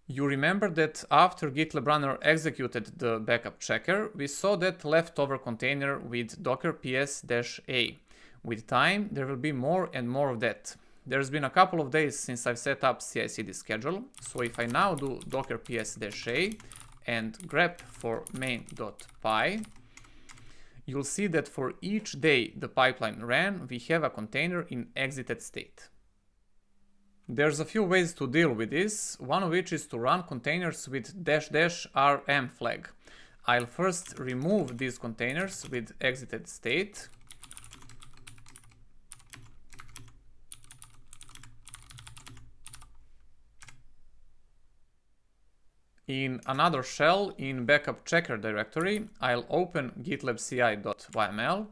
You remember that after GitLab runner executed the backup checker, we saw that leftover container with docker ps-a. With time, there will be more and more of that. There's been a couple of days since I've set up CI/CD schedule, so if I now do docker ps-a and grep for main.py, you'll see that for each day the pipeline ran, we have a container in exited state. There's a few ways to deal with this, one of which is to run containers with --rm flag. I'll first remove these containers with exited state. In another shell, in backup checker directory, I'll open gitlab.ci.yml,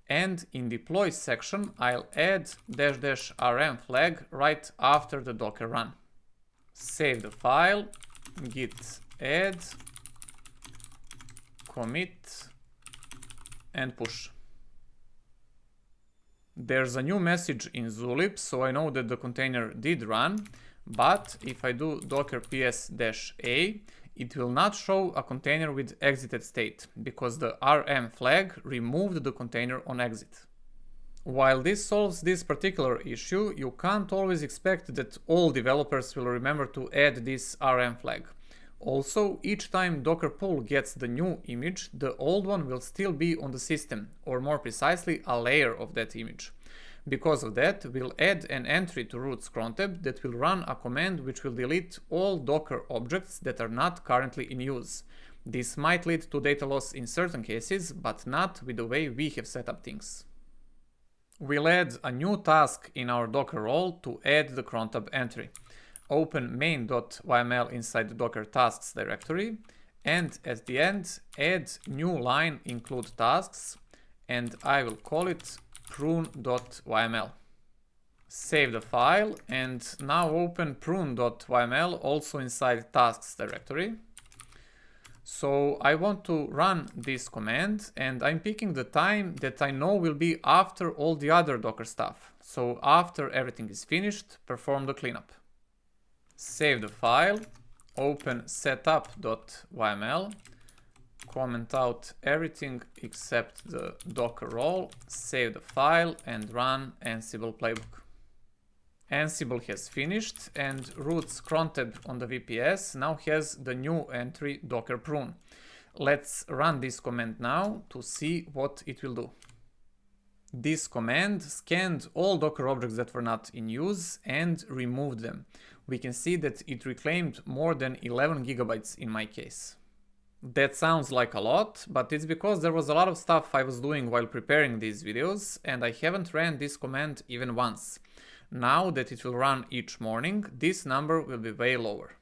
and in deploy section, I'll add --rm flag right after the docker run. Save the file, git add, commit, and push. There's a new message in Zulip, so I know that the container did run, but if I do docker ps-a, it will not show a container with exited state, because the rm flag removed the container on exit. While this solves this particular issue, you can't always expect that all developers will remember to add this rm flag. Also, each time Docker pull gets the new image, the old one will still be on the system, or more precisely, a layer of that image. Because of that, we'll add an entry to root crontab that will run a command which will delete all Docker objects that are not currently in use. This might lead to data loss in certain cases, but not with the way we have set up things. We'll add a new task in our Docker role to add the crontab entry. Open main.yml inside the Docker tasks directory, and at the end, add new line include tasks, and I will call it prune.yml. Save the file, and now open prune.yml also inside tasks directory. So I want to run this command, and I'm picking the time that I know will be after all the other Docker stuff. So after everything is finished, perform the cleanup. Save the file, open setup.yml, comment out everything except the Docker role, save the file, and run Ansible playbook. Ansible has finished, and root's crontab on the VPS now has the new entry docker prune. Let's run this command now to see what it will do. This command scanned all Docker objects that were not in use and removed them. We can see that it reclaimed more than 11 gigabytes in my case. That sounds like a lot, but it's because there was a lot of stuff I was doing while preparing these videos, and I haven't ran this command even once. Now that it will run each morning, this number will be way lower.